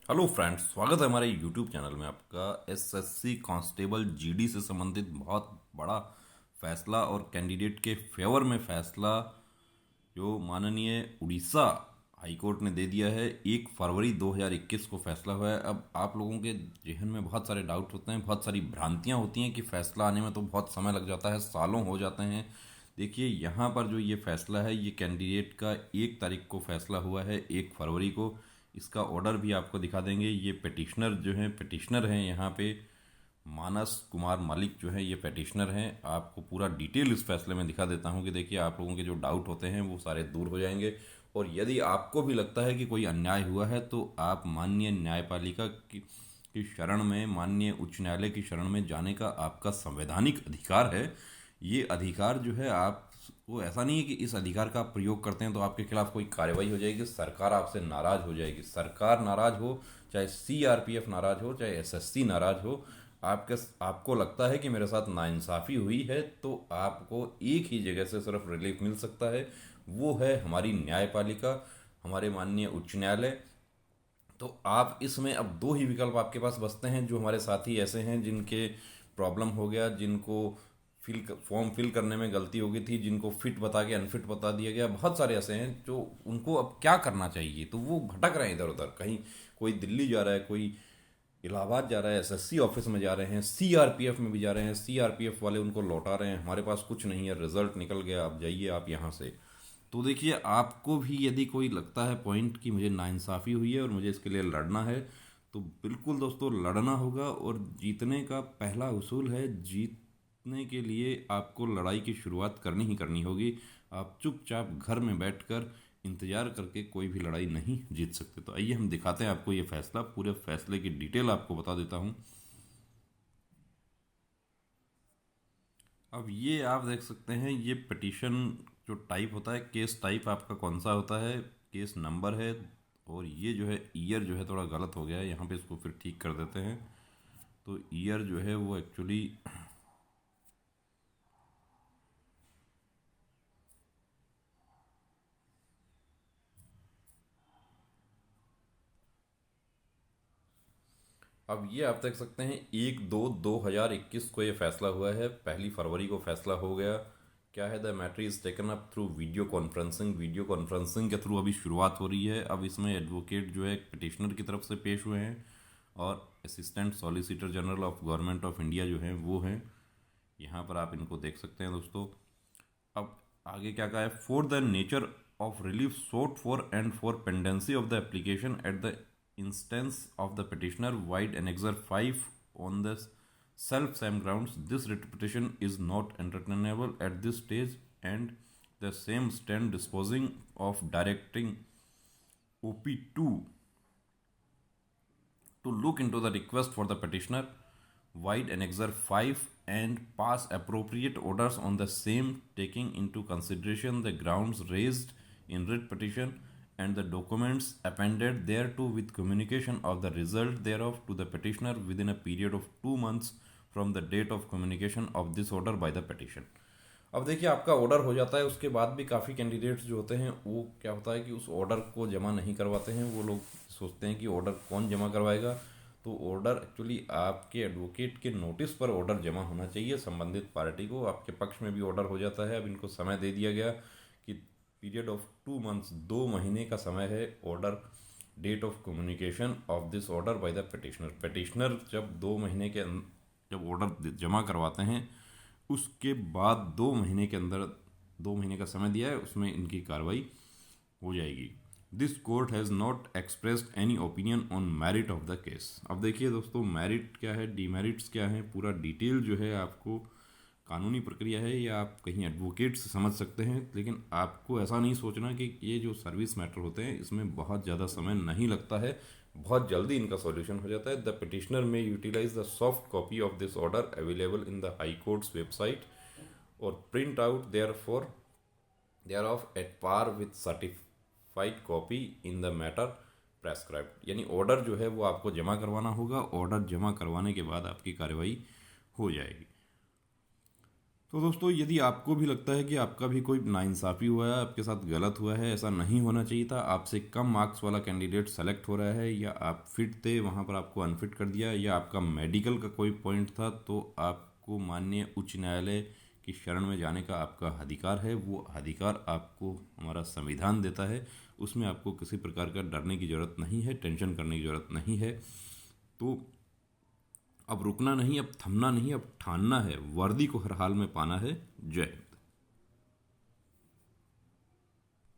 Hello friends, स्वागत है हमारे यूट्यूब चैनल में आपका। एसएससी कांस्टेबल जीडी से संबंधित बहुत बड़ा फैसला और कैंडिडेट के फेवर में फैसला जो माननीय उड़ीसा हाईकोर्ट ने दे दिया है। 1 फरवरी 2021 को फैसला हुआ है। अब आप लोगों के जहन में बहुत सारे डाउट होते हैं, बहुत सारी भ्रांतियां होती हैं कि फैसला आने में तो बहुत समय लग जाता है, सालों हो जाते हैं। देखिए, यहाँ पर जो ये फैसला है, ये कैंडिडेट का 1 तारीख को फैसला हुआ है, 1 फरवरी को। इसका ऑर्डर भी आपको दिखा देंगे। ये पिटिशनर जो हैं, पिटिशनर हैं यहाँ पे मानस कुमार मलिक जो है, ये पिटिशनर हैं। आपको पूरा डिटेल इस फैसले में दिखा देता हूँ कि देखिए, आप लोगों के जो डाउट होते हैं वो सारे दूर हो जाएंगे। और यदि आपको भी लगता है कि कोई अन्याय हुआ है तो आप माननीय न्यायपालिका की शरण में, माननीय उच्च न्यायालय की शरण में जाने का आपका संवैधानिक अधिकार है। ये अधिकार जो है, आप वो ऐसा नहीं है कि इस अधिकार का आप प्रयोग करते हैं तो आपके खिलाफ कोई कार्रवाई हो जाएगी, सरकार आपसे नाराज हो जाएगी। सरकार नाराज हो, चाहे सीआरपीएफ नाराज हो, चाहे एसएससी नाराज हो, आपको लगता है कि मेरे साथ नाइंसाफ़ी हुई है, तो आपको एक ही जगह से सिर्फ रिलीफ मिल सकता है। वो है हमारी न्यायपालिका, हमारे माननीय उच्च न्यायालय। तो आप इसमें अब दो ही विकल्प आपके पास बचते हैं। जो हमारे साथी ऐसे हैं जिनके प्रॉब्लम हो गया, जिनको फॉर्म फिल करने में गलती हो गई थी, जिनको फिट बता के अनफिट बता दिया गया, बहुत सारे ऐसे हैं जो उनको अब क्या करना चाहिए। तो वो भटक रहे हैं इधर उधर, कहीं कोई दिल्ली जा रहा है, कोई इलाहाबाद जा रहा है, एसएससी ऑफिस में जा रहे हैं, सीआरपीएफ में भी जा रहे हैं। सीआरपीएफ वाले उनको लौटा रहे हैं, हमारे पास कुछ नहीं है, रिजल्ट निकल गया, आप जाइए आप यहाँ से। तो देखिए, आपको भी यदि कोई लगता है पॉइंट कि मुझे नाइंसाफ़ी हुई है और मुझे इसके लिए लड़ना है, तो बिल्कुल दोस्तों लड़ना होगा। और जीतने का पहला उसूल है, जीतने के लिए आपको लड़ाई की शुरुआत करनी ही करनी होगी। आप चुपचाप घर में बैठकर इंतज़ार करके कोई भी लड़ाई नहीं जीत सकते। तो आइए हम दिखाते हैं आपको ये फैसला। पूरे फैसले की डिटेल आपको बता देता हूँ। अब ये आप देख सकते हैं, ये पिटीशन जो टाइप होता है, केस टाइप आपका कौन सा होता है, केस नंबर है। और ये जो है ईयर जो है थोड़ा गलत हो गया है, यहाँ पे इसको फिर ठीक कर देते हैं। तो ईयर जो है वो एक्चुअली, अब ये आप देख सकते हैं 1/2/2021 को ये फैसला हुआ है। 1 फरवरी को फैसला हो गया। क्या है, the matter is taken up through video conferencing. Video conferencing के थ्रू अभी शुरुआत हो रही है। अब इसमें एडवोकेट जो है पिटिशनर की तरफ से पेश हुए हैं, और assistant solicitor general of government of India जो हैं वो हैं। यहाँ पर आप इनको देख सकते हैं दोस्तों। अब आगे क्या कहा है, for the nature of relief sought for and for pendency of the application at the instance of the petitioner vide annexure 5 on the self same grounds, this writ petition is not entertainable at this stage, and the same stand disposing of directing OP2 to look into the request for the petitioner, wide annexure 5, and pass appropriate orders on the same, taking into consideration the grounds raised in writ petition and the documents appended thereto, with communication of the result thereof to the petitioner within a period of 2 months from the date of communication of this order by the petition। अब देखिए, आपका order हो जाता है, उसके बाद भी काफ़ी कैंडिडेट्स जो होते हैं वो क्या होता है कि उस ऑर्डर को जमा नहीं करवाते हैं। वो लोग सोचते हैं कि ऑर्डर कौन जमा करवाएगा। तो ऑर्डर एक्चुअली आपके एडवोकेट के नोटिस पर ऑर्डर जमा होना चाहिए संबंधित पार्टी को। आपके पक्ष में भी ऑर्डर हो जाता है। अब इनको समय दे दिया गया कि पीरियड ऑफ 2 मंथ्स, 2 महीने का समय है। Order date of communication of this order by the petitioner. Petitioner जब 2 महीने के जब ऑर्डर जमा करवाते हैं, उसके बाद 2 महीने के अंदर, 2 महीने का समय दिया है, उसमें इनकी कार्रवाई हो जाएगी। This court has not expressed any opinion on merit of the case. अब देखिए दोस्तों, मेरिट क्या है, डीमेरिट्स क्या है, पूरा डिटेल जो है आपको, कानूनी प्रक्रिया है, या आप कहीं एडवोकेट से समझ सकते हैं। लेकिन आपको ऐसा नहीं सोचना कि ये जो सर्विस मैटर होते हैं इसमें बहुत ज़्यादा समय नहीं लगता है, बहुत जल्दी इनका सॉल्यूशन हो जाता है। The petitioner may utilize the soft copy of this order available in the high court's website, और print out there for thereof at par with certified copy in the matter prescribed. यानी order जो है वो आपको जमा करवाना होगा। Order जमा करवाने के बाद आपकी कार्रवाई हो जाएगी। तो दोस्तों, यदि आपको भी लगता है कि आपका भी कोई नाइंसाफ़ी हुआ है, आपके साथ गलत हुआ है, ऐसा नहीं होना चाहिए था, आपसे कम मार्क्स वाला कैंडिडेट सेलेक्ट हो रहा है, या आप फिट थे वहाँ पर आपको अनफिट कर दिया, या आपका मेडिकल का कोई पॉइंट था, तो आपको माननीय उच्च न्यायालय की शरण में जाने का आपका अधिकार है। वो अधिकार आपको हमारा संविधान देता है। उसमें आपको किसी प्रकार का डरने की ज़रूरत नहीं है, टेंशन करने की ज़रूरत नहीं है। तो अब रुकना नहीं, अब थमना नहीं, अब ठानना है, वर्दी को हर हाल में पाना है। जय हिंद।